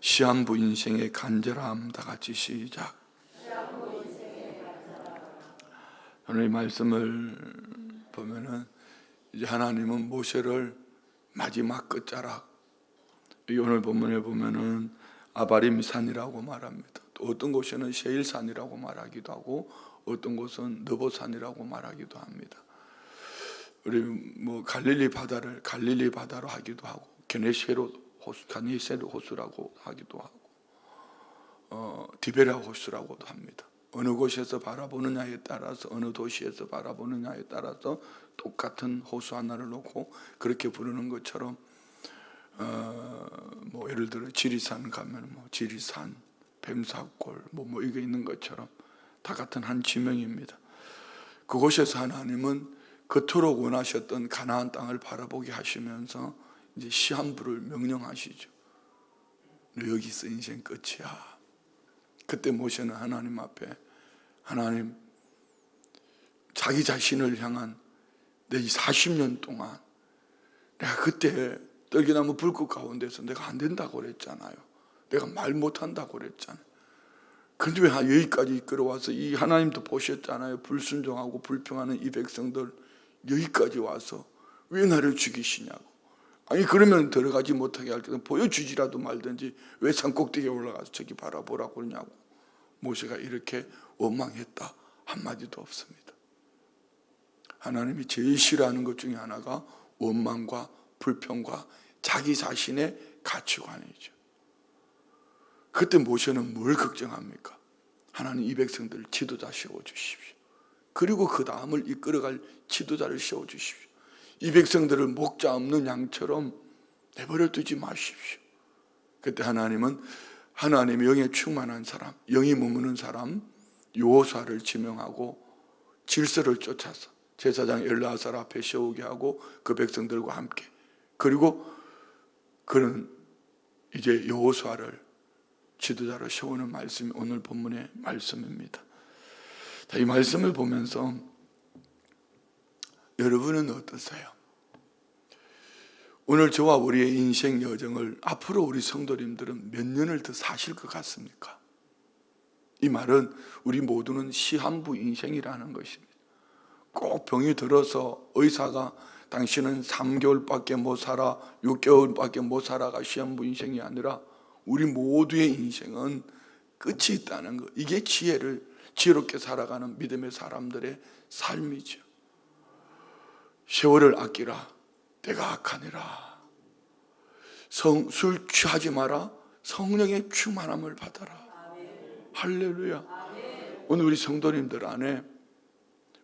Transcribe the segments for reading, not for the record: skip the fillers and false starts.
시한부 인생의 간절함. 다 같이 시작. 오늘 이 말씀을 보면은 이제 하나님은 모세를 마지막 끝자락, 오늘 본문에 보면은 아바림 산이라고 말합니다. 또 어떤 곳에는 세일산이라고 말하기도 하고 어떤 곳은 느보산이라고 말하기도 합니다. 우리 뭐 갈릴리 바다를 갈릴리 바다로 하기도 하고 게네세로 호수라고 하기도 하고 디베랴 호수라고도 합니다. 어느 곳에서 바라보느냐에 따라서, 어느 도시에서 바라보느냐에 따라서 똑같은 호수 하나를 놓고 그렇게 부르는 것처럼 뭐 예를 들어 지리산 가면 뭐 지리산, 뱀사골 뭐 이게 있는 것처럼 다 같은 한 지명입니다. 그곳에서 하나님은 그토록 원하셨던 가나안 땅을 바라보게 하시면서 이제 시한부를 명령하시죠. 여기서 인생 끝이야. 그때 모세는 하나님 앞에, 하나님, 자기 자신을 향한 내 이 40년 동안 내가 그때 떨기나무 불꽃 가운데서 내가 안 된다고 그랬잖아요. 내가 말 못한다고 그랬잖아요. 그런데 왜 여기까지 이끌어와서, 이 하나님도 보셨잖아요. 불순종하고 불평하는 이 백성들 여기까지 와서 왜 나를 죽이시냐고. 아니 그러면 들어가지 못하게 할 때는 보여주지라도 말든지 왜 산꼭대기에 올라가서 저기 바라보라고 그러냐고. 모세가 이렇게 원망했다 한마디도 없습니다. 하나님이 제일 싫어하는 것 중에 하나가 원망과 불평과 자기 자신의 가치관이죠. 그때 모세는 뭘 걱정합니까? 하나님 이 백성들 지도자 세워주십시오. 그리고 그 다음을 이끌어갈 지도자를 세워주십시오. 이 백성들을 목자 없는 양처럼 내버려 두지 마십시오. 그때 하나님은 하나님의 영에 충만한 사람, 영이 머무는 사람 여호수아를 지명하고 질서를 쫓아서 제사장 엘르아살 앞에 세우게 하고 그 백성들과 함께, 그리고 그는 이제 여호수아를 지도자로 세우는 말씀이 오늘 본문의 말씀입니다. 자, 이 말씀을 보면서 여러분은 어떠세요? 오늘 저와 우리의 인생 여정을 앞으로 우리 성도님들은 몇 년을 더 사실 것 같습니까? 이 말은 우리 모두는 시한부 인생이라는 것입니다. 꼭 병이 들어서 의사가 당신은 3개월밖에 못 살아, 6개월밖에 못 살아가 시한부 인생이 아니라 우리 모두의 인생은 끝이 있다는 것. 이게 지혜롭게 살아가는 믿음의 사람들의 삶이죠. 세월을 아끼라, 때가 악하니라. 술 취하지 마라, 성령의 충만함을 받아라. 할렐루야. 오늘 우리 성도님들 안에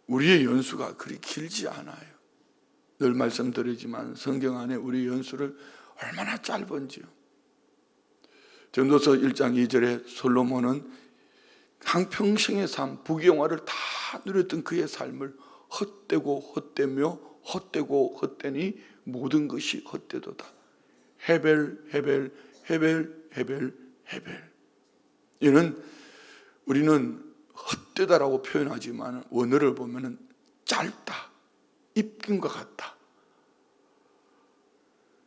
우리의 연수가 그리 길지 않아요. 늘 말씀드리지만 성경 안에 우리 연수를 얼마나 짧은지요. 전도서 1장 2절에 솔로몬은 한평생의 삶, 부귀영화를 다 누렸던 그의 삶을 헛되고 헛되며 헛되고 헛되니 모든 것이 헛되도다. 헤벨 헤벨 헤벨 헤벨 헤벨. 이는 우리는 헛되다라고 표현하지만 원어를 보면은 짧다, 입김과 같다.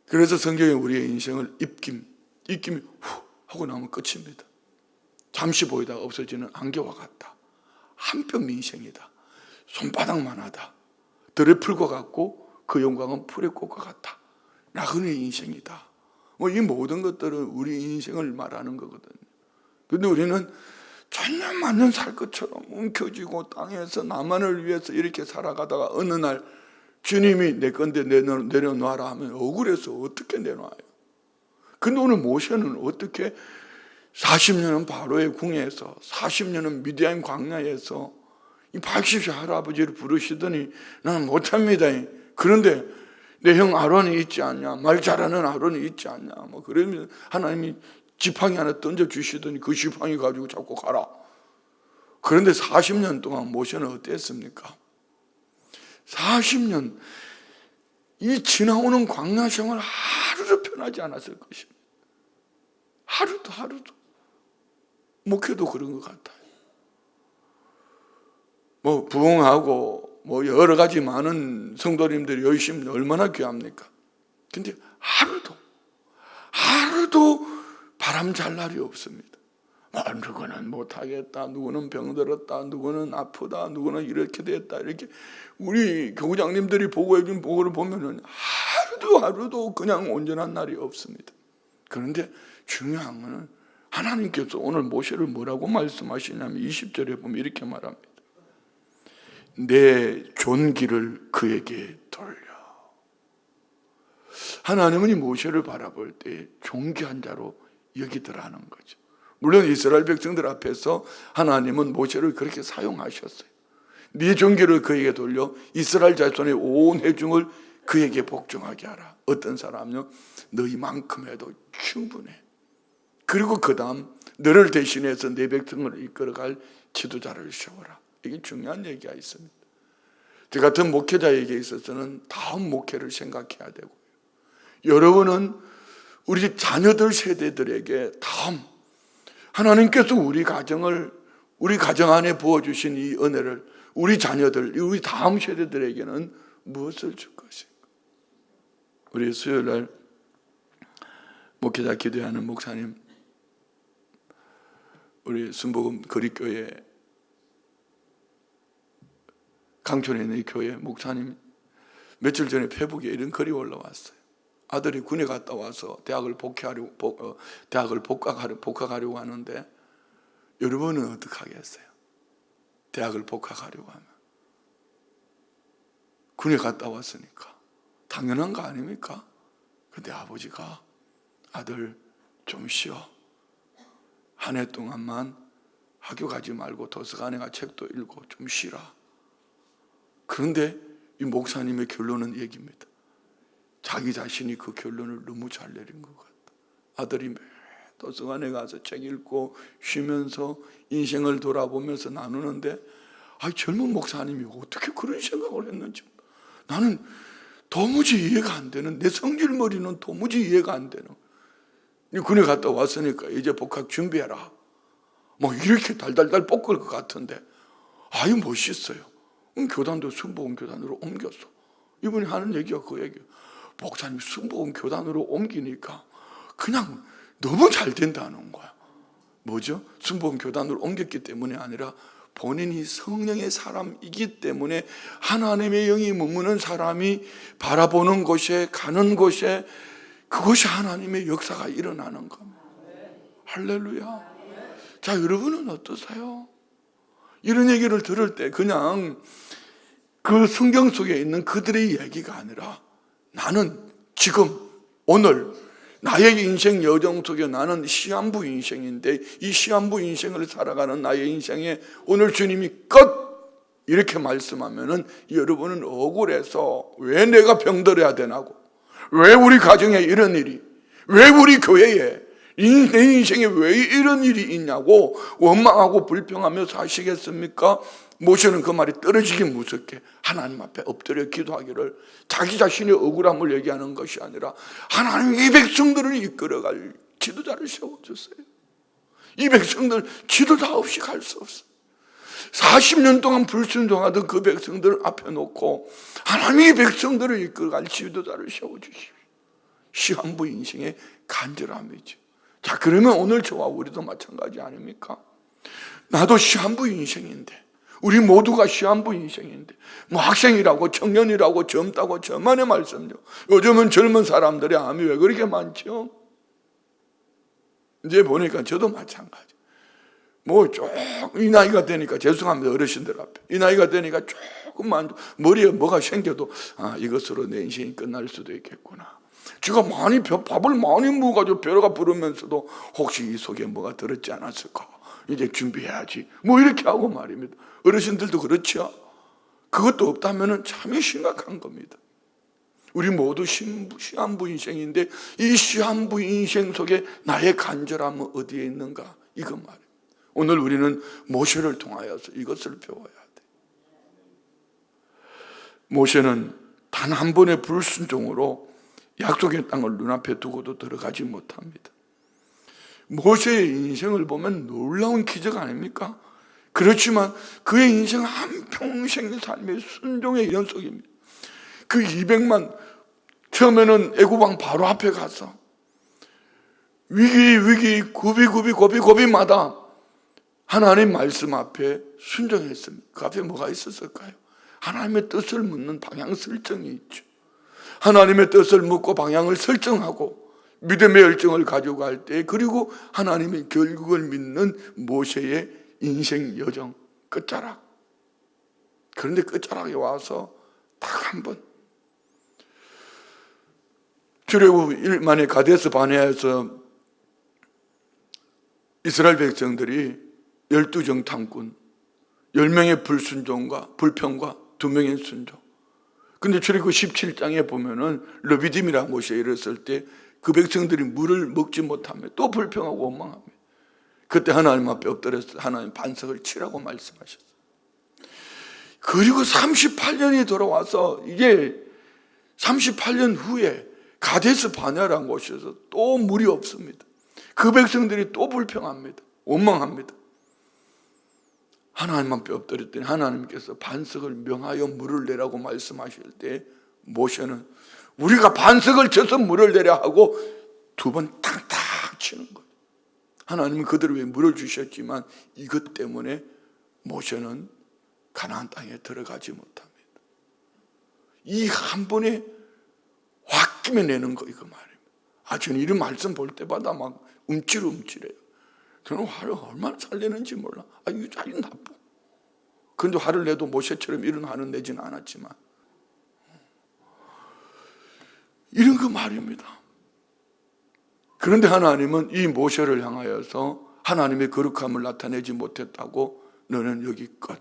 그래서 성경에 우리의 인생을 입김이 후 하고 나면 끝입니다. 잠시 보이다가 없어지는 안개와 같다. 한뼘 인생이다. 손바닥만 하다. 들의 풀과 같고 그 영광은 풀의 꽃과 같다. 나그네의 인생이다. 이 모든 것들은 우리 인생을 말하는 거거든요. 그런데 우리는 천년만년 살 것처럼 움켜쥐고 땅에서 나만을 위해서 이렇게 살아가다가 어느 날 주님이 내 건데 내려놔라 하면 억울해서 어떻게 내놔요? 근데 오늘 모세는 어떻게 40년은 바로의 궁에서 40년은 미디안 광야에서 이 80세 할아버지를 부르시더니 나는 못합니다. 그런데 내 형 아론이 있지 않냐, 말 잘하는 아론이 있지 않냐, 그러면 하나님이 지팡이 하나 던져주시더니 그 지팡이 가지고 잡고 가라. 그런데 40년 동안 모세는 어땠습니까? 40년 이 지나오는 광야 생활 하루도 편하지 않았을 것입니다. 하루도 목회도 그런 것 같아요. 부흥하고 여러 가지 많은 성도님들이 열심히 얼마나 귀합니까? 근데 하루도 바람 잘 날이 없습니다. 누구는 못하겠다, 누구는 병들었다, 누구는 아프다, 누구는 이렇게 됐다, 이렇게 우리 교구장님들이 보고해준 보고를 보면은 하루도 그냥 온전한 날이 없습니다. 그런데 중요한 것은 하나님께서 오늘 모세를 뭐라고 말씀하시냐면 20절에 보면 이렇게 말합니다. 내 존귀를 그에게 돌려. 하나님은 이 모세를 바라볼 때 존귀한 자로 여기더라는 거죠. 물론 이스라엘 백성들 앞에서 하나님은 모세를 그렇게 사용하셨어요. 네 존귀를 그에게 돌려 이스라엘 자손의 온 회중을 그에게 복종하게 하라. 어떤 사람은요, 너희만큼 해도 충분해. 그리고 그 다음 너를 대신해서 내 백성을 이끌어갈 지도자를 세워라. 이게 중요한 얘기가 있습니다. 저 같은 목회자에게 있어서는 다음 목회를 생각해야 되고요. 여러분은 우리 자녀들 세대들에게 다음 하나님께서 우리 가정 안에 부어주신 이 은혜를 우리 자녀들, 우리 다음 세대들에게는 무엇을 줄 것인가? 우리 수요일날 목회자 기도하는 목사님, 우리 순복음 거리교회 강촌에 있는 이 교회 목사님 며칠 전에 페북에 이런 글이 올라왔어요. 아들이 군에 갔다 와서 대학을 복학하려고 하는데 여러분은 어떻게 하겠어요? 대학을 복학하려고 하면 군에 갔다 왔으니까 당연한 거 아닙니까? 근데 아버지가 아들 좀 쉬어. 한 해 동안만 학교 가지 말고 도서관에 가 책도 읽고 좀 쉬라. 그런데 이 목사님의 결론은 얘기입니다. 자기 자신이 그 결론을 너무 잘 내린 것 같다. 아들이 매 도서관에 가서 책 읽고 쉬면서 인생을 돌아보면서 나누는데 젊은 목사님이 어떻게 그런 생각을 했는지 나는 도무지 이해가 안 되는, 내 성질머리는 도무지 이해가 안 되는. 군에 갔다 왔으니까 이제 복학 준비해라. 이렇게 달달달 볶을 것 같은데 멋있어요. 교단도 순복음 교단으로 옮겼어. 이분이 하는 얘기가 그 얘기예요. 목사님 순복음 교단으로 옮기니까 그냥 너무 잘 된다는 거야. 뭐죠? 순복음 교단으로 옮겼기 때문이 아니라 본인이 성령의 사람이기 때문에 하나님의 영이 머무는 사람이 바라보는 곳에 가는 곳에 그것이 하나님의 역사가 일어나는 겁니다. 할렐루야. 자, 여러분은 어떠세요? 이런 얘기를 들을 때 그냥 그 성경 속에 있는 그들의 얘기가 아니라 나는 지금 오늘 나의 인생 여정 속에 나는 시한부 인생인데 이 시한부 인생을 살아가는 나의 인생에 오늘 주님이 끝! 이렇게 말씀하면은 여러분은 억울해서 왜 내가 병들어야 되나고, 왜 우리 가정에 이런 일이, 왜 우리 교회에 내 인생에 왜 이런 일이 있냐고 원망하고 불평하며 사시겠습니까? 모세는 그 말이 떨어지기 무섭게 하나님 앞에 엎드려 기도하기를, 자기 자신의 억울함을 얘기하는 것이 아니라 하나님 이 백성들을 이끌어갈 지도자를 세워주세요. 이 백성들 지도자 없이 갈 수 없어요. 40년 동안 불순종하던 그 백성들을 앞에 놓고 하나님이 백성들을 이끌어갈 지도자를 세워주십시오. 시한부 인생의 간절함이죠. 자, 그러면 오늘 저와 우리도 마찬가지 아닙니까? 나도 시한부 인생인데, 우리 모두가 시한부 인생인데, 학생이라고 청년이라고 젊다고 저만의 말씀요. 요즘은 젊은 사람들의 암이 왜 그렇게 많죠? 이제 보니까 저도 마찬가지. 이 나이가 되니까, 죄송합니다, 어르신들 앞에. 이 나이가 되니까 조금만 머리에 뭐가 생겨도 이것으로 내 인생이 끝날 수도 있겠구나. 제가 밥을 많이 먹어가지고 벼가 부르면서도 혹시 이 속에 뭐가 들었지 않았을까? 이제 준비해야지. 이렇게 하고 말입니다. 어르신들도 그렇죠? 그것도 없다면 참 심각한 겁니다. 우리 모두 시한부 인생인데 이 시한부 인생 속에 나의 간절함은 어디에 있는가? 이거 말이에요. 오늘 우리는 모세를 통하여서 이것을 배워야 돼. 모세는 단 한 번의 불순종으로 약속의 땅을 눈앞에 두고도 들어가지 못합니다. 모세의 인생을 보면 놀라운 기적 아닙니까? 그렇지만 그의 인생은 한평생의 삶의 순종의 연속입니다. 그 200만, 처음에는 애굽 왕 바로 앞에 가서 위기 고비마다 하나님 말씀 앞에 순종했습니다. 그 앞에 뭐가 있었을까요? 하나님의 뜻을 묻는 방향 설정이 있죠. 하나님의 뜻을 묻고 방향을 설정하고 믿음의 열정을 가지고 갈 때, 그리고 하나님의 결국을 믿는 모세의 인생 여정 끝자락. 그런데 끝자락에 와서 딱 한 번, 출애굽 1만에 가데스 바네아에서 이스라엘 백성들이 12정탐꾼 10명의 불평과 2명의 순종. 근데 출애굽 17장에 보면은 르비딤이라는 곳에 이르렀을 때 그 백성들이 물을 먹지 못하며 또 불평하고 원망합니다. 그때 하나님 앞에 엎드려서 하나님 반석을 치라고 말씀하셨어요. 그리고 38년이 돌아와서 이게 38년 후에 가데스 바네아라는 곳에서 또 물이 없습니다. 그 백성들이 또 불평합니다. 원망합니다. 하나님 앞에 엎드렸더니 하나님께서 반석을 명하여 물을 내라고 말씀하실 때 모세는 우리가 반석을 쳐서 물을 내려 하고 2번 탕탕 치는 거예요. 하나님은 그들을 위해 물을 주셨지만 이것 때문에 모세는 가나안 땅에 들어가지 못합니다. 이 한 번에 확 끼며내는 거 이거 말입니다. 저는 이런 말씀 볼 때마다 막 움찔움찔해요. 저는 화를 얼마나 잘 내는지 몰라. 이거 아주 나빠. 그런데 화를 내도 모세처럼 이런 화는 내지는 않았지만 이런 그 말입니다. 그런데 하나님은 이 모세를 향하여서 하나님의 거룩함을 나타내지 못했다고 너는 여기껏.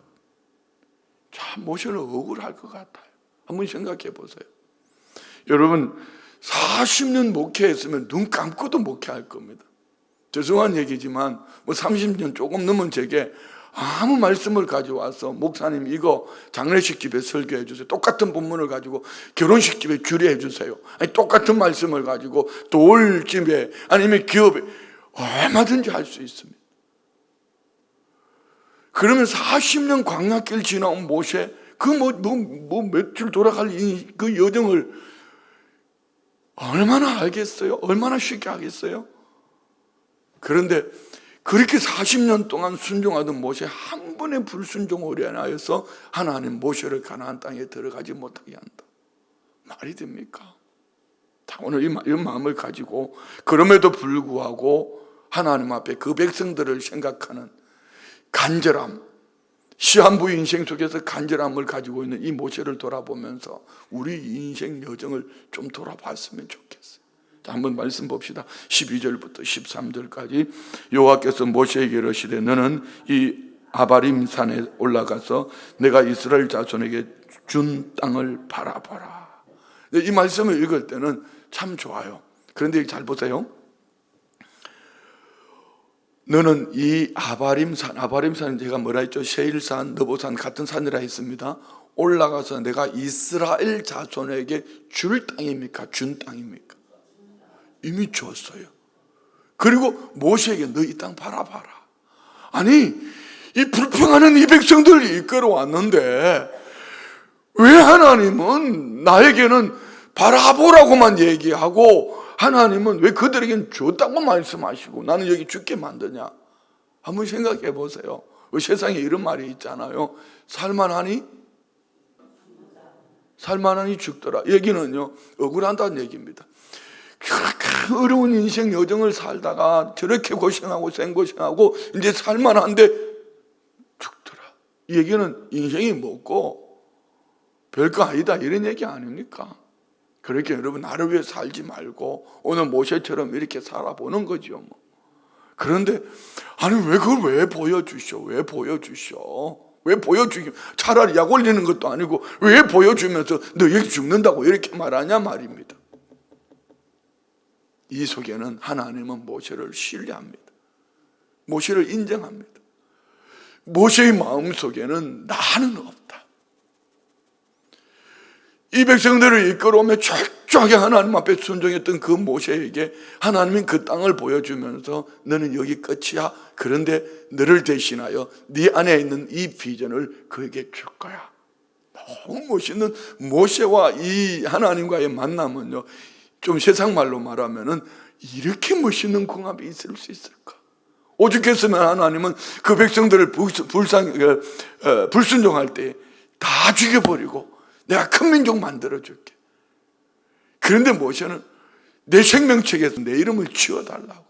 참 모세는 억울할 것 같아요. 한번 생각해 보세요. 여러분 40년 목회했으면 눈 감고도 목회할 겁니다. 죄송한 얘기지만 30년 조금 넘은 제게 아무 말씀을 가져와서 목사님 이거 장례식 집에 설교해 주세요. 똑같은 본문을 가지고 결혼식 집에 주례해 주세요. 똑같은 말씀을 가지고 돌집에 아니면 기업에 얼마든지 할 수 있습니다. 그러면 40년 광야길 지나온 모세 그 며칠 돌아갈 그 여정을 얼마나 알겠어요? 얼마나 쉽게 하겠어요? 그런데 그렇게 40년 동안 순종하던 모세 한 번의 불순종으로 인하여서 하나님 모세를 가나안 땅에 들어가지 못하게 한다. 말이 됩니까? 자, 오늘 이런 마음을 가지고 그럼에도 불구하고 하나님 앞에 그 백성들을 생각하는 간절함, 시한부 인생 속에서 간절함을 가지고 있는 이 모세를 돌아보면서 우리 인생 여정을 좀 돌아봤으면 좋겠어요. 자, 한번 말씀 봅시다. 12절부터 13절까지 여호와께서 모세에게 이르시되 너는 이 아바림 산에 올라가서 내가 이스라엘 자손에게 준 땅을 바라보라. 이 말씀을 읽을 때는 참 좋아요. 그런데 잘 보세요. 너는 이 아바림산은 제가 뭐라 했죠? 세일산, 느보산 같은 산이라 했습니다. 올라가서 내가 이스라엘 자손에게 줄 땅입니까? 준 땅입니까? 이미 줬어요. 그리고 모세에게 너 이 땅 바라봐라. 아니 이 불평하는 이 백성들을 이끌어 왔는데 왜 하나님은 나에게는 바라보라고만 얘기하고 하나님은 왜 그들에게는 줬다고 말씀하시고 나는 여기 죽게 만드냐? 한번 생각해 보세요. 세상에 이런 말이 있잖아요. 살만하니 죽더라. 얘기는요 억울한다는 얘기입니다. 그렇게 어려운 인생 여정을 살다가 저렇게 고생하고 생고생하고 이제 살만한데 죽더라. 이 얘기는 인생이 뭐고 별거 아니다 이런 얘기 아닙니까? 그렇게 여러분 나를 위해 살지 말고 오늘 모세처럼 이렇게 살아보는 거죠. 그런데 아니 왜 그걸 왜 보여주셔? 왜 보여주기 차라리 약 올리는 것도 아니고 왜 보여주면서 너 여기 죽는다고 이렇게 말하냐 말입니다. 이 속에는 하나님은 모세를 신뢰합니다. 모세를 인정합니다. 모세의 마음 속에는 나는 없다. 이 백성들을 이끌어오며 철저하게 하나님 앞에 순종했던 그 모세에게 하나님은 그 땅을 보여주면서 너는 여기 끝이야. 그런데 너를 대신하여 네 안에 있는 이 비전을 그에게 줄 거야. 너무 멋있는 모세와 이 하나님과의 만남은요, 좀 세상 말로 말하면은 이렇게 멋있는 궁합이 있을 수 있을까? 오죽했으면 하나님은 그 백성들을 불순종할 때 다 죽여버리고 내가 큰 민족 만들어줄게. 그런데 모세는 내 생명책에서 내 이름을 지워달라고.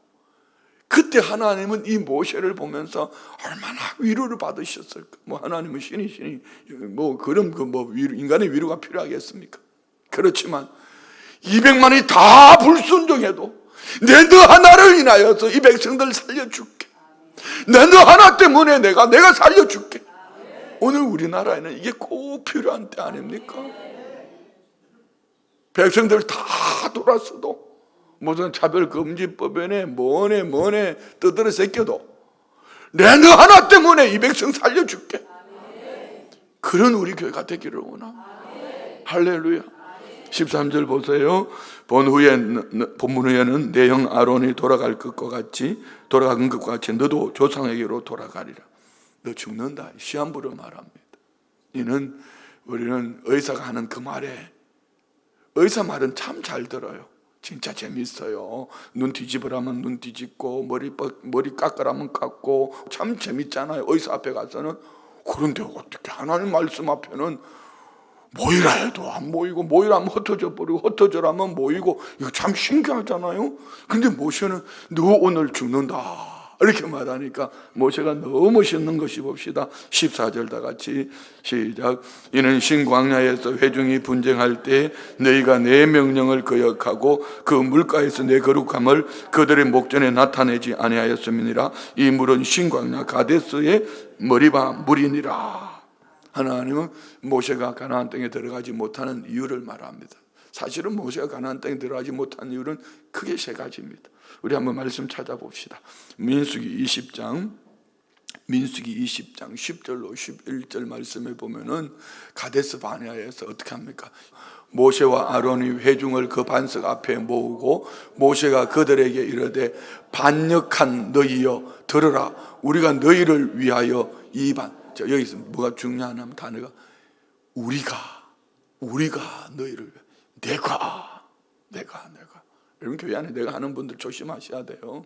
그때 하나님은 이 모세를 보면서 얼마나 위로를 받으셨을까? 하나님은 신이 그럼 인간의 위로가 필요하겠습니까? 그렇지만 200만이 다 불순종해도 내 너 하나를 인하여서 이 백성들 살려줄게. 내 너 하나 때문에 내가 살려줄게. 오늘 우리나라에는 이게 꼭 필요한 때 아닙니까? 백성들 다 돌았어도 무슨 차별금지법에 뭐네 떠들어 새겨도 내 너 하나 때문에 이 백성 살려줄게. 그런 우리 교회가 되기를 원합니다. 할렐루야. 13절 보세요. 본문 후에는 내 형 아론이 돌아간 것과 같이 너도 조상에게로 돌아가리라. 너 죽는다. 시한부로 말합니다. 우리는 의사가 하는 그 말에, 의사 말은 참 잘 들어요. 진짜 재밌어요. 눈 뒤집으라면 눈 뒤집고 머리 깎으라면 깎고 참 재밌잖아요. 의사 앞에 가서는. 그런데 어떻게 하나님 말씀 앞에는 모이라 해도 안 모이고, 모이라 하면 흩어져 버리고, 흩어져라면 모이고, 이거 참 신기하잖아요. 근데 모세는 너 오늘 죽는다 이렇게 말하니까 모세가 너무 멋있는 것이, 봅시다. 14절 다 같이 시작. 이는 신광야에서 회중이 분쟁할 때 너희가 내 명령을 거역하고 그 물가에서 내 거룩함을 그들의 목전에 나타내지 아니하였음이니라. 이 물은 신광야 가데스의 머리바 물이니라. 하나님은 모세가 가나안 땅에 들어가지 못하는 이유를 말합니다. 사실은 모세가 가나안 땅에 들어가지 못한 이유는 크게 세 가지입니다. 우리 한번 말씀 찾아봅시다. 민수기 20장 10절로 11절 말씀에 보면은 가데스 바네아에서 어떻게 합니까? 모세와 아론이 회중을 그 반석 앞에 모으고 모세가 그들에게 이르되 반역한 너희여 들으라. 우리가 너희를 위하여 여기서 뭐가 중요하냐면 단어가 우리가 너희를 위해 내가 여러분 교회 안에 내가 하는 분들 조심하셔야 돼요.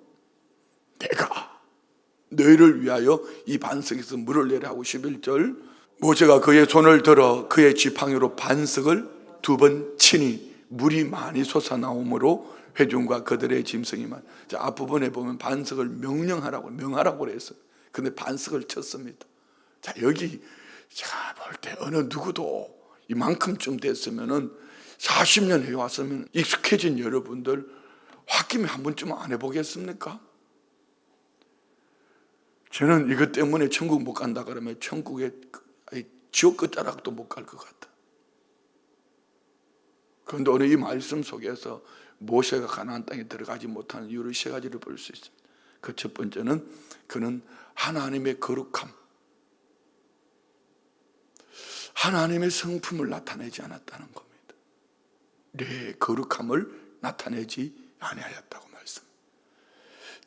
내가 너희를 위하여 이 반석에서 물을 내라 하고 11절 모세가 그의 손을 들어 그의 지팡이로 반석을 2번 치니 물이 많이 솟아나오므로 회중과 그들의 짐승이만. 앞부분에 보면 반석을 명하라고 그랬어요. 근데 반석을 쳤습니다. 자, 여기 제가 볼 때 어느 누구도 이만큼쯤 됐으면은 40년 해왔으면 익숙해진 여러분들 홧김에 한 번쯤 안 해보겠습니까? 저는 이것 때문에 천국 못 간다 그러면 천국에 지옥 끝자락도 못 갈 것 같아. 그런데 오늘 이 말씀 속에서 모세가 가나안 땅에 들어가지 못하는 이유를 세 가지를 볼 수 있습니다. 그 첫 번째는 그는 하나님의 거룩함, 하나님의 성품을 나타내지 않았다는 겁니다. 내 거룩함을 나타내지 아니하였다고 말씀.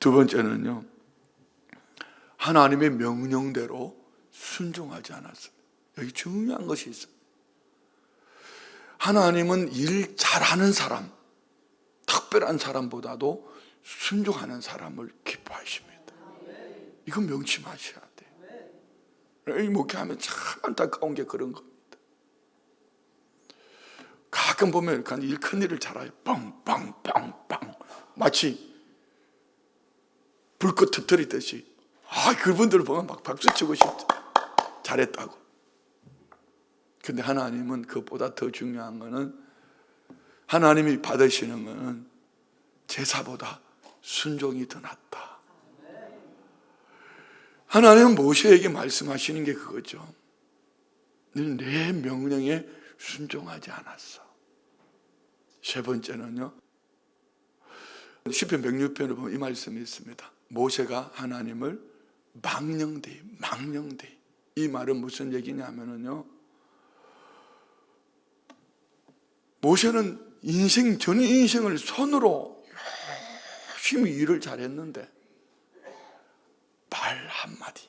두 번째는요, 하나님의 명령대로 순종하지 않았습니다. 여기 중요한 것이 있습니다. 하나님은 일 잘하는 사람, 특별한 사람보다도 순종하는 사람을 기뻐하십니다. 이건 명심하셔야 돼요. 이 목회하면 참 안타까운 게 그런 겁니다. 가끔 보면 큰 일을 잘해요. 빵빵빵빵 마치 불꽃 터뜨리듯이. 그분들 보면 막 박수치고 싶죠. 잘했다고. 근데 하나님은 그것보다 더 중요한 거는, 하나님이 받으시는 거는 제사보다 순종이 더 낫다. 하나님은 모세에게 말씀하시는 게 그거죠. 너는 내 명령에 순종하지 않았어. 세 번째는요, 시편 106편을 보면 이 말씀이 있습니다. 모세가 하나님을 망령되이. 이 말은 무슨 얘기냐면요, 모세는 전 인생을 손으로 열심히 일을 잘했는데 말 한마디,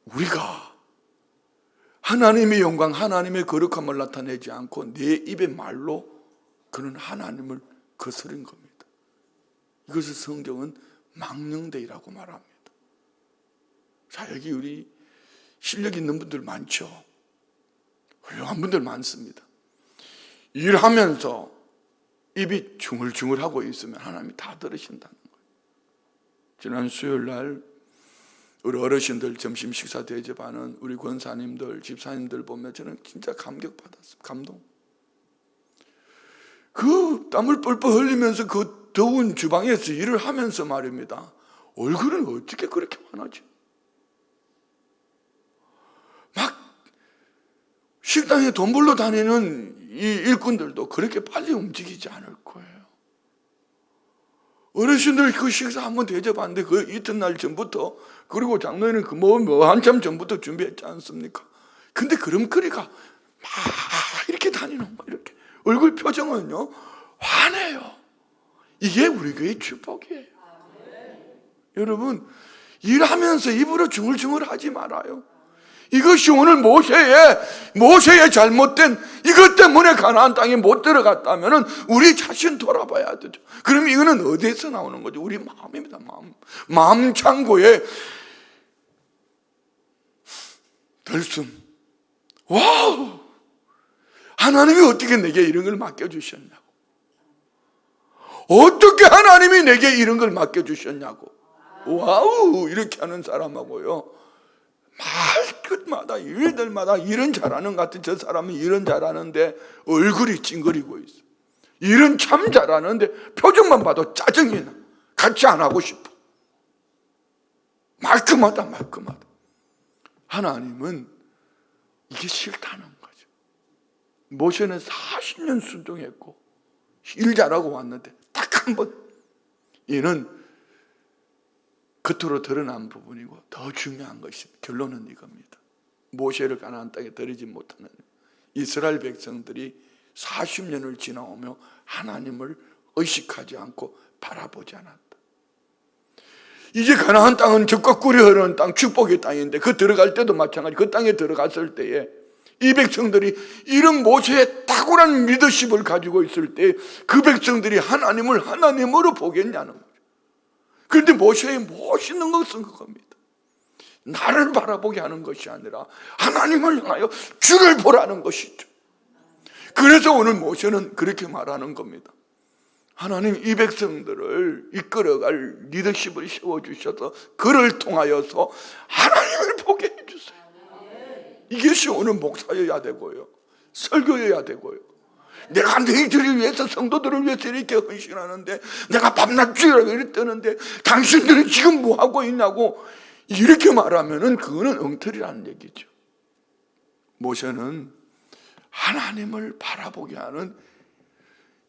우리가 하나님의 영광, 하나님의 거룩함을 나타내지 않고 내 입의 말로 그는 하나님을 거스른 겁니다. 이것을 성경은 망령되이라고 말합니다. 자, 여기 우리 실력 있는 분들 많죠. 훌륭한 분들 많습니다. 일하면서 입이 중얼중얼하고 있으면 하나님이 다 들으신다는 거예요. 지난 수요일 날 우리 어르신들 점심 식사 대접하는 우리 권사님들, 집사님들 보면 저는 진짜 감격받았어요. 감동. 그 땀을 뻘뻘 흘리면서 그 더운 주방에서 일을 하면서 말입니다. 얼굴은 어떻게 그렇게 환하지? 막 식당에 돈 벌러 다니는 이 일꾼들도 그렇게 빨리 움직이지 않을 거예요. 어르신들 그 식사 한번 대접하는데 그 이튿날 전부터, 그리고 장로회는 한참 전부터 준비했지 않습니까? 근데 그림거리가 막 이렇게 다니는 거, 이렇게 얼굴 표정은요 환해요. 이게 우리 교회의 축복이에요. 여러분, 일하면서 입으로 중얼중얼 하지 말아요. 이것이 오늘 모세의 잘못된 이것 때문에 가나안 땅에 못 들어갔다면 우리 자신 돌아봐야 되죠. 그럼 이거는 어디에서 나오는 거죠? 우리 마음입니다. 마음 창고에 들숨. 와우! 하나님이 어떻게 내게 이런 걸 맡겨주셨냐고. 어떻게 하나님이 내게 이런 걸 맡겨주셨냐고. 와우! 이렇게 하는 사람하고요, 말끝마다 일들마다 일은 잘하는 것 같은 저 사람은 일은 잘하는데 얼굴이 찡그리고 있어. 일은 참 잘하는데 표정만 봐도 짜증이 나. 같이 안 하고 싶어. 말끝마다. 하나님은 이게 싫다는 거죠. 모세는 40년 순종했고 일 잘하고 왔는데 딱 한 번, 얘는 겉으로 드러난 부분이고 더 중요한 것이, 결론은 이겁니다. 모세를 가나안 땅에 들이지 못하는 이스라엘 백성들이 40년을 지나오며 하나님을 의식하지 않고 바라보지 않았다. 이제 가나안 땅은 젖과 꿀이 흐르는 땅, 축복의 땅인데 그 들어갈 때도 마찬가지. 그 땅에 들어갔을 때에 이 백성들이 이런 모세의 탁월한 리더십을 가지고 있을 때 그 백성들이 하나님을 하나님으로 보겠냐는 거예요. 그런데 모세의 멋있는 것은 그겁니다. 나를 바라보게 하는 것이 아니라 하나님을 향하여 주를 보라는 것이죠. 그래서 오늘 모세는 그렇게 말하는 겁니다. 하나님, 이 백성들을 이끌어갈 리더십을 세워주셔서 그를 통하여서 하나님을 보게 해주세요. 이것이 오늘 목사여야 되고요, 설교여야 되고요. 내가 너희들을 위해서, 성도들을 위해서 이렇게 헌신하는데, 내가 밤낮 주일하고 이렇게 뜨는데 당신들은 지금 뭐 하고 있냐고 이렇게 말하면은 그거는 엉터리라는 얘기죠. 모세는 하나님을 바라보게 하는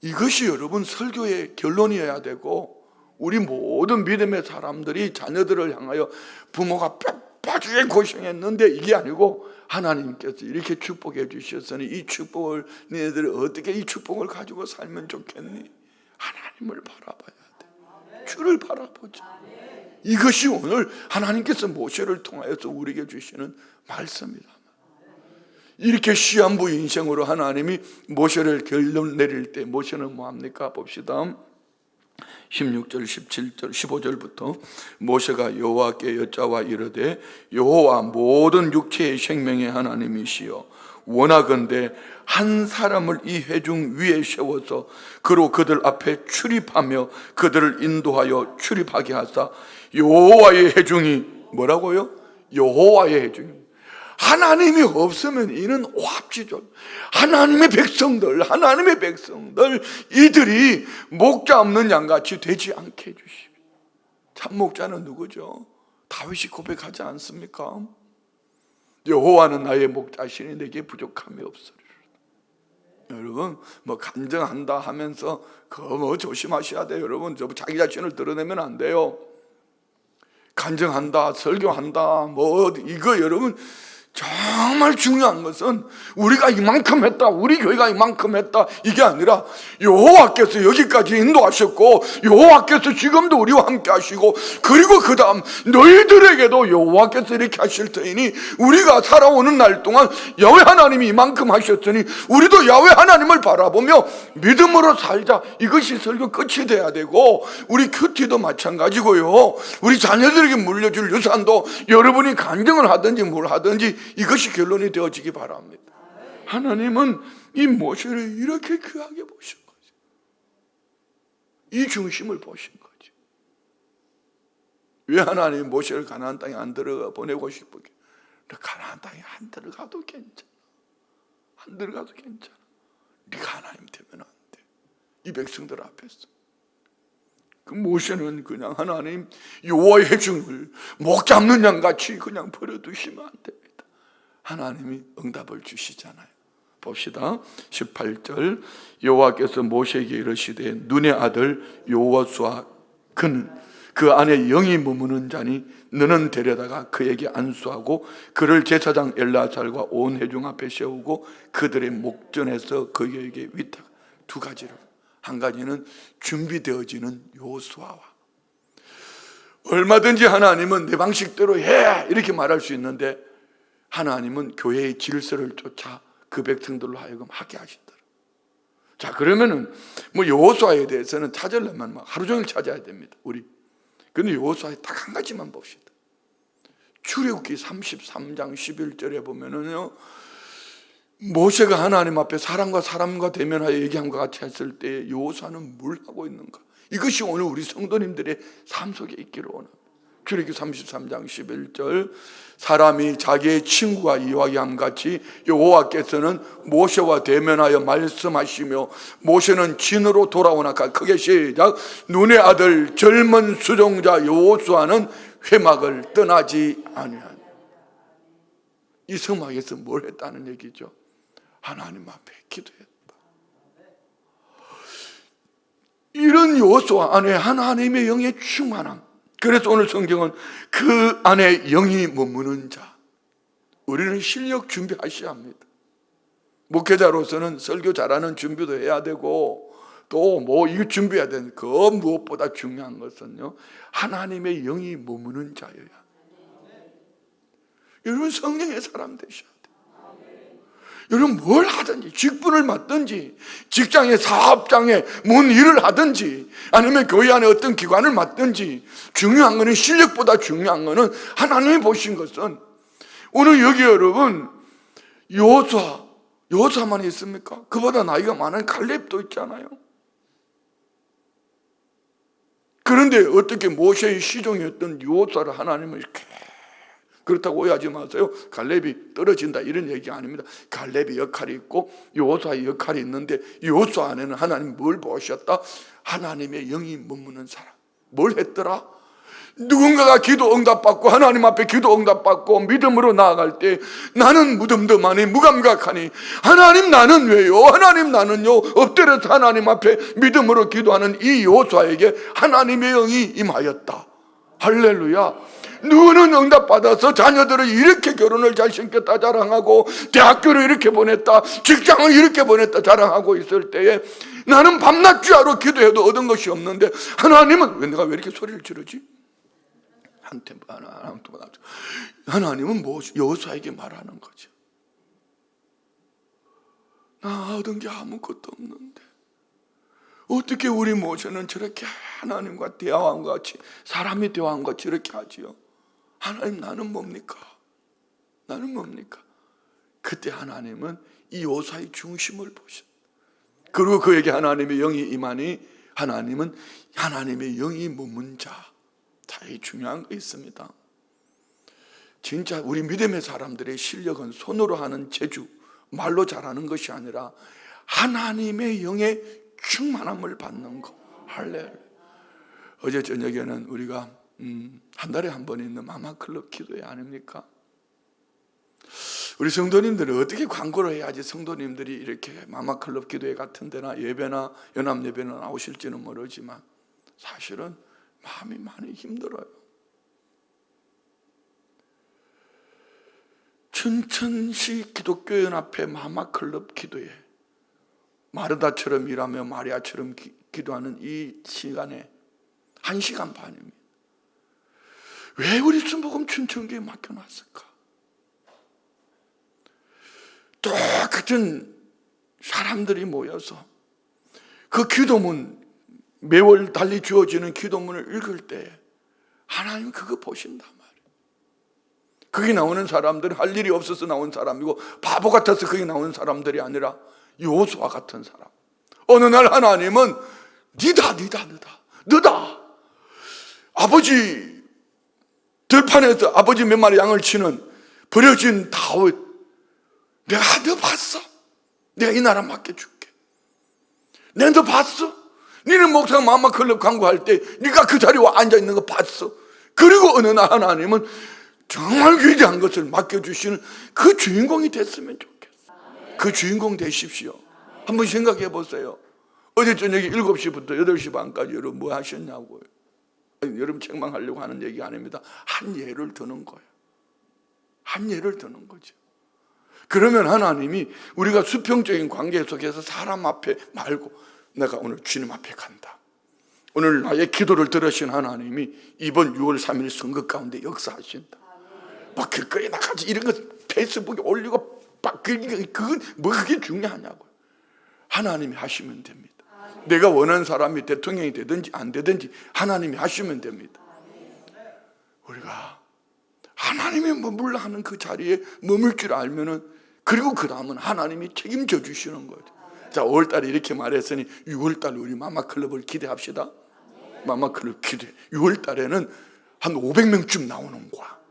이것이 여러분 설교의 결론이어야 되고, 우리 모든 믿음의 사람들이 자녀들을 향하여 부모가 뼈빠지게 고생했는데 이게 아니고 하나님께서 이렇게 축복해 주셨으니 이 축복을, 너희들이 어떻게 이 축복을 가지고 살면 좋겠니? 하나님을 바라봐야 돼. 주를 바라보자. 이것이 오늘 하나님께서 모세를 통하여서 우리에게 주시는 말씀이다. 이렇게 시한부 인생으로 하나님이 모세를 결론 내릴 때 모세는 뭐합니까? 봅시다. 16절, 17절, 15절부터 모세가 여호와께 여짜와 이르되, 여호와 모든 육체의 생명의 하나님이시여, 원하건대 한 사람을 이 회중 위에 세워서 그로 그들 앞에 출입하며 그들을 인도하여 출입하게 하사 여호와의 회중이, 뭐라고요? 여호와의 회중이, 하나님이 없으면 이는 오합지졸. 하나님의 백성들 이들이 목자 없는 양같이 되지 않게 해주십시오. 참 목자는 누구죠? 다윗이 고백하지 않습니까? 여호와는 나의 목자시니 내게 부족함이 없으리로다. 여러분, 뭐 간증한다 하면서 그거 조심하셔야 돼요. 여러분, 자기 자신을 드러내면 안 돼요. 간증한다, 설교한다, 뭐 이거 여러분 정말 중요한 것은 우리가 이만큼 했다, 우리 교회가 이만큼 했다, 이게 아니라 여호와께서 여기까지 인도하셨고 여호와께서 지금도 우리와 함께 하시고, 그리고 그 다음 너희들에게도 여호와께서 이렇게 하실 터이니 우리가 살아오는 날 동안 야훼 하나님이 이만큼 하셨으니 우리도 야훼 하나님을 바라보며 믿음으로 살자. 이것이 설교 끝이 돼야 되고, 우리 큐티도 마찬가지고요, 우리 자녀들에게 물려줄 유산도 여러분이 간증을 하든지 뭘 하든지 이것이 결론이 되어지기 바랍니다. 하나님은 이 모세를 이렇게 귀하게 보신 거죠. 이 중심을 보신 거죠. 왜 하나님이 모세를 가나안 땅에 안 들어가 보내고 싶었게? 가나안 땅에 안 들어가도 괜찮아. 안 들어가도 괜찮아. 네가 하나님 되면 안 돼. 이 백성들 앞에서. 그 모세는 그냥 하나님 여호와의 회중을 목 잡는 양같이 그냥 버려두시면 안 됩니다. 하나님이 응답을 주시잖아요. 봅시다. 18절, 여호와께서 모세에게 이르시되 눈의 아들 여호수아 그는 그 안에 영이 머무는 자니 너는 데려다가 그에게 안수하고 그를 제사장 엘르아살과 온 회중 앞에 세우고 그들의 목전에서 그에게 위탁. 두 가지를. 한 가지는 준비되어지는 여호수아와, 얼마든지 하나님은 내 방식대로 해 이렇게 말할 수 있는데 하나님은 교회의 질서를 쫓아 그 백성들로 하여금 하게 하신다. 자, 그러면은 뭐 여호수아에 대해서는 찾으려면 막 하루 종일 찾아야 됩니다, 우리. 근데 여호수아에 딱 한 가지만 봅시다. 출애굽기 33장 11절에 보면은요, 모세가 하나님 앞에 사람과 사람과 대면하여 얘기한 것 같이 했을 때 여호수아는 뭘 하고 있는가? 이것이 오늘 우리 성도님들의 삶 속에 있기를 원합니다. 출애굽기 33장 11절, 사람이 자기의 친구가 이야기함 같이 여호와께서는 모세와 대면하여 말씀하시며 모세는 진으로 돌아오나까. 크게 시작. 눈의 아들 젊은 수종자 여호수아는 회막을 떠나지 아니하니. 이 성막에서 뭘 했다는 얘기죠? 하나님 앞에 기도했다. 이런 여호수아 안에 하나님의 영의 충만함. 그래서 오늘 성경은 그 안에 영이 머무는 자. 우리는 실력 준비하셔야 합니다. 목회자로서는 설교 잘하는 준비도 해야 되고 또 뭐 이거 준비해야 되는, 그 무엇보다 중요한 것은요, 하나님의 영이 머무는 자여야. 여러분 성령의 사람 되셔야 돼요. 여러분 뭘 하든지, 직분을 맡든지, 직장의 사업장에 뭔 일을 하든지, 아니면 교회 안에 어떤 기관을 맡든지, 중요한 것은, 실력보다 중요한 것은 하나님이 보신 것은, 오늘 여기 여러분 여호수아만 있습니까? 그보다 나이가 많은 갈렙도 있잖아요. 그런데 어떻게 모세의 시종이었던 여호수아를 하나님은 이렇게, 그렇다고 오해하지 마세요. 갈렙이 떨어진다 이런 얘기 아닙니다. 갈렙의 역할이 있고 여호수아의 역할이 있는데, 여호수아 안에는 하나님이 뭘 보셨다? 하나님의 영이 머무는 사람. 뭘 했더라? 누군가가 기도 응답받고 하나님 앞에 기도 응답받고 믿음으로 나아갈 때 나는 무덤덤하니 무감각하니, 하나님 나는 왜요? 하나님 나는요? 엎드려서 하나님 앞에 믿음으로 기도하는 이 여호수아에게 하나님의 영이 임하였다. 할렐루야. 누구는 응답받아서 자녀들을 이렇게 결혼을 잘 시켰다 자랑하고, 대학교를 이렇게 보냈다, 직장을 이렇게 보냈다 자랑하고 있을 때에 나는 밤낮 주야로 기도해도 얻은 것이 없는데, 하나님은 왜 내가 왜 이렇게 소리를 지르지? 하나님은 뭐 여호수아에게 말하는 거죠. 나 얻은 게 아무것도 없는데 어떻게 우리 모세는 저렇게 하나님과 대화한 것 같이, 사람이 대화한 것 같이 이렇게 하지요? 하나님 나는 뭡니까? 나는 뭡니까? 그때 하나님은 이 여호수아의 중심을 보셨다. 그리고 그에게 하나님의 영이 임하니, 하나님은 하나님의 영이 머문 자. 이 중요한 거 있습니다. 진짜 우리 믿음의 사람들의 실력은 손으로 하는 재주, 말로 잘하는 것이 아니라 하나님의 영의 충만함을 받는 거. 할렐루야. 어제 저녁에는 우리가 한 달에 한 번 있는 마마클럽 기도회 아닙니까? 우리 성도님들은 어떻게 광고를 해야지 성도님들이 이렇게 마마클럽 기도회 같은 데나 예배나 연합예배나 나오실지는 모르지만 사실은 마음이 많이 힘들어요. 천천시 기독교연합회 마마클럽 기도에 마르다처럼 일하며 마리아처럼 기도하는 이 시간에 1시간 반입니다. 왜 우리 순복음 춘천교에 맡겨놨을까? 똑같은 사람들이 모여서 그 기도문, 매월 달리 주어지는 기도문을 읽을 때 하나님 그거 보신단 말이에요. 거기 나오는 사람들은 할 일이 없어서 나온 사람이고 바보 같아서 거기 나오는 사람들이 아니라 요수와 같은 사람. 어느 날 하나님은 너다. 아버지 들판에서 아버지 몇 마리 양을 치는 버려진 다윗, 내가 너 봤어? 내가 이 나라 맡겨줄게. 내가 너 봤어? 너는 목사가 마마클럽 광고할 때 네가 그 자리에 앉아있는 거 봤어? 그리고 어느 날 하나님은 정말 위대한 것을 맡겨주시는 그 주인공이 됐으면 좋겠어. 그 주인공 되십시오. 한번 생각해 보세요. 어제 저녁에 7시부터 8시 반까지 여러분 뭐 하셨냐고요. 아니, 여러분 책망하려고 하는 얘기 아닙니다. 한 예를 드는 거예요. 한 예를 드는 거죠. 그러면 하나님이 우리가 수평적인 관계 속에서 사람 앞에 말고 내가 오늘 주님 앞에 간다. 오늘 나의 기도를 들으신 하나님이 이번 6월 3일 선거 가운데 역사하신다. 막 길거리에 나가지 이런 거 페이스북에 올리고 그건 뭐 그게 중요하냐고요. 하나님이 하시면 됩니다. 내가 원하는 사람이 대통령이 되든지 안 되든지 하나님이 하시면 됩니다. 우리가 하나님이 머물러 하는 그 자리에 머물 줄 알면은 그리고 그 다음은 하나님이 책임져 주시는 거죠. 자, 5월달에 이렇게 말했으니 6월달 우리 마마클럽을 기대합시다. 마마클럽 기대. 6월달에는 한 500명쯤 나오는 거야.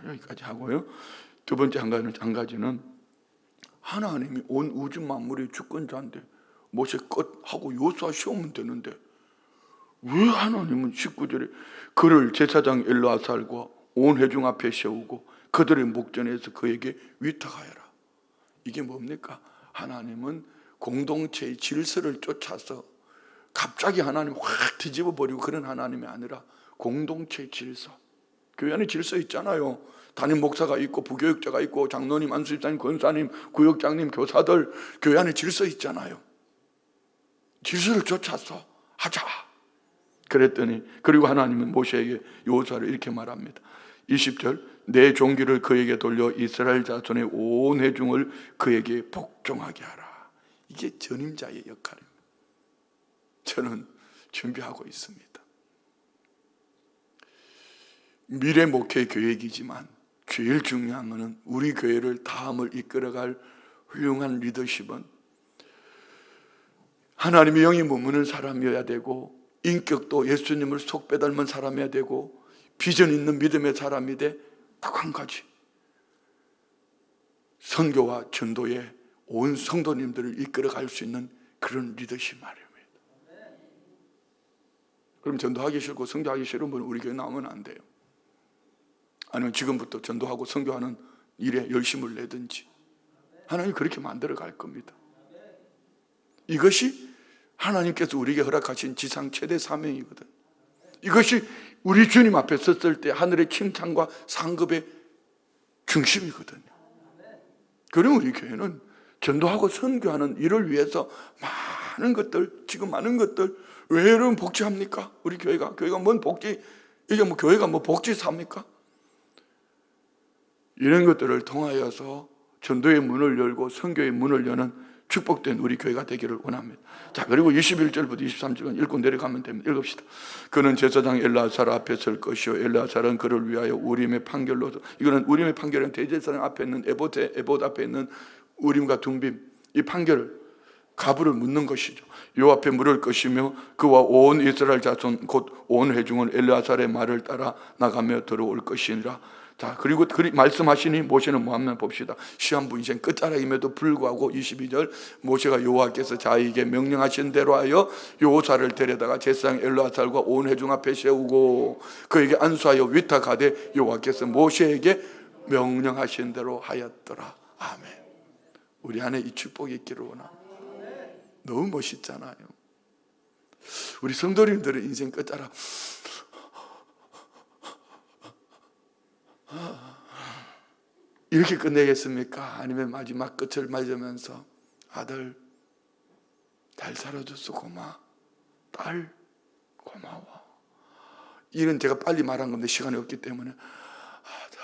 여기까지 하고요. 두 번째 한 가지는 하나님이 온 우주 만물의 주권자인데 모세 끝하고 요수아 세우면 되는데 왜 하나님은 19절에 그를 제사장 엘르아살과 온 회중 앞에 세우고 그들의 목전에서 그에게 위탁하여라. 이게 뭡니까? 하나님은 공동체의 질서를 쫓아서 갑자기 하나님 확 뒤집어 버리고 그런 하나님이 아니라 공동체의 질서. 교회 안에 질서 있잖아요. 담임 목사가 있고 부교육자가 있고 장로님, 안수집사님, 권사님, 구역장님, 교사들 교회 안에 질서 있잖아요. 질서를 쫓아서 하자. 그랬더니 그리고 하나님은 모세에게 요사를 이렇게 말합니다. 20절 내 종기를 그에게 돌려 이스라엘 자손의 온 회중을 그에게 복종하게 하라. 이게 전임자의 역할입니다. 저는 준비하고 있습니다. 미래 목회 계획이지만 제일 중요한 것은 우리 교회를 다음을 이끌어갈 훌륭한 리더십은 하나님의 영이 머무는 사람이어야 되고 인격도 예수님을 속 빼닮은 사람이어야 되고 비전 있는 믿음의 사람이 돼. 딱 한 가지, 선교와 전도에 온 성도님들을 이끌어갈 수 있는 그런 리더십 말입니다. 그럼 전도하기 싫고 선교하기 싫은 분은 우리 교회 나오면 안 돼요. 아니면 지금부터 전도하고 선교하는 일에 열심을 내든지 하나님 그렇게 만들어 갈 겁니다. 이것이 하나님께서 우리에게 허락하신 지상 최대 사명이거든. 이것이 우리 주님 앞에 섰을 때 하늘의 칭찬과 상급의 중심이거든요. 그러면 우리 교회는 전도하고 선교하는 일을 위해서 많은 것들, 지금 많은 것들, 왜 여러분 복지합니까? 우리 교회가 뭔 복지, 이게 뭐 교회가 뭐 복지사입니까? 이런 것들을 통하여서 전도의 문을 열고 선교의 문을 여는 축복된 우리 교회가 되기를 원합니다. 자, 그리고 21절부터 23절은 읽고 내려가면 됩니다. 읽읍시다. 그는 제사장 엘르아살 앞에 설 것이요 엘르아살은 그를 위하여 우림의 판결로서, 이거는 우림의 판결은 대제사장 앞에 있는 에봇 앞에 있는 우림과 둠빔, 이 판결을 가부를 묻는 것이죠. 요 앞에 물을 것이며 그와 온 이스라엘 자손 곧 온 회중은 엘르아살의 말을 따라 나가며 들어올 것이니라. 자, 그리고 말씀하시니 모세는 뭐 하면 봅시다. 시한부 인생 끝자락임에도 불구하고 22절 모세가 여호와께서 자기에게 명령하신 대로 하여 요사를 데려다가 제사장 엘르아살과 온 회중 앞에 세우고 그에게 안수하여 위탁하되 여호와께서 모세에게 명령하신 대로 하였더라. 아멘. 우리 안에 이 축복이 있기를 원합니다. 너무 멋있잖아요. 우리 성도님들의 인생 끝자락 이렇게 끝내겠습니까? 아니면 마지막 끝을 맞으면서 아들 잘 살아줘서 고마워, 딸 고마워, 이런 제가 빨리 말한 건데 시간이 없기 때문에 아들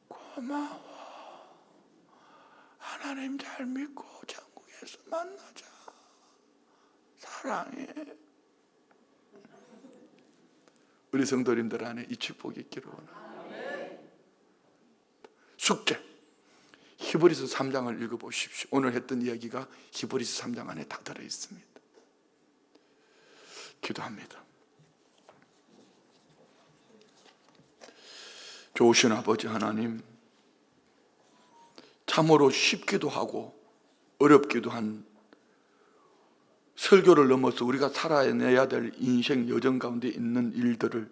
고마워, 하나님 잘 믿고 천국에서 만나자, 사랑해. 우리 성도님들 안에 이 축복이 있기를 원합니다. 숙제, 히브리서 3장을 읽어보십시오. 오늘 했던 이야기가 히브리서 3장 안에 다 들어있습니다. 기도합니다. 좋으신 아버지 하나님, 참으로 쉽기도 하고 어렵기도 한 설교를 넘어서 우리가 살아내야 될 인생 여정 가운데 있는 일들을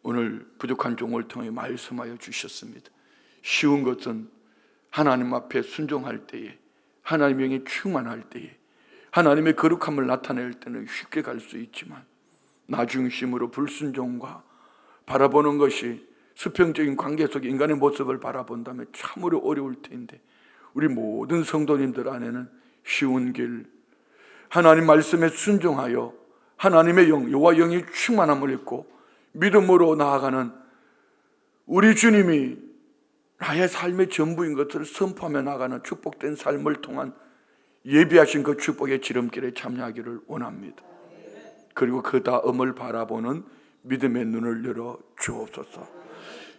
오늘 부족한 종을 통해 말씀하여 주셨습니다. 쉬운 것은 하나님 앞에 순종할 때에, 하나님의 영에 충만할 때에, 하나님의 거룩함을 나타낼 때는 쉽게 갈 수 있지만 나중심으로 불순종과 바라보는 것이 수평적인 관계 속의 인간의 모습을 바라본다면 참으로 어려울 텐데, 우리 모든 성도님들 안에는 쉬운 길, 하나님 말씀에 순종하여 하나님의 영, 여호와 영이 충만함을 입고 믿음으로 나아가는 우리 주님이 나의 삶의 전부인 것을 선포하며 나가는 축복된 삶을 통한 예비하신 그 축복의 지름길에 참여하기를 원합니다. 그리고 그 다음을 바라보는 믿음의 눈을 열어 주옵소서.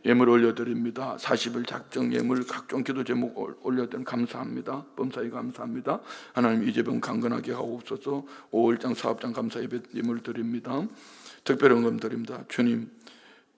예물 올려드립니다. 40일 작정 예물 각종 기도 제목 올려드린 감사합니다. 범사에 감사합니다. 하나님 이재병 강건하게 하옵소서. 5월장 사업장 감사 예배 예물 드립니다. 특별 헌금 드립니다. 주님,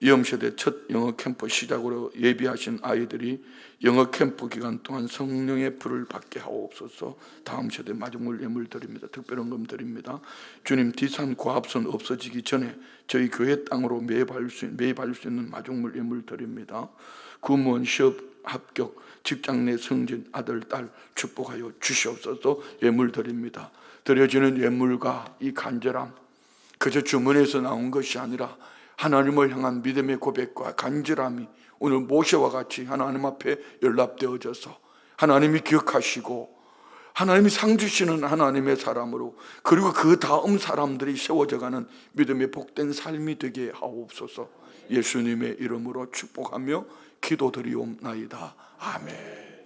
이음세대 첫 영어 캠프 시작으로 예비하신 아이들이 영어 캠프 기간 동안 성령의 불을 받게 하옵소서. 다음 세대 마중물 예물 드립니다. 특별헌금 드립니다. 주님, 디산 고압선 없어지기 전에 저희 교회 땅으로 매입할 수 있는 마중물 예물 드립니다. 구무원 시험 합격, 직장 내 승진, 아들, 딸 축복하여 주시옵소서. 예물 드립니다. 드려지는 예물과 이 간절함, 그저 주문에서 나온 것이 아니라 하나님을 향한 믿음의 고백과 간절함이 오늘 모세와 같이 하나님 앞에 연락되어져서 하나님이 기억하시고 하나님이 상 주시는 하나님의 사람으로, 그리고 그 다음 사람들이 세워져가는 믿음의 복된 삶이 되게 하옵소서. 예수님의 이름으로 축복하며 기도드리옵나이다. 아멘.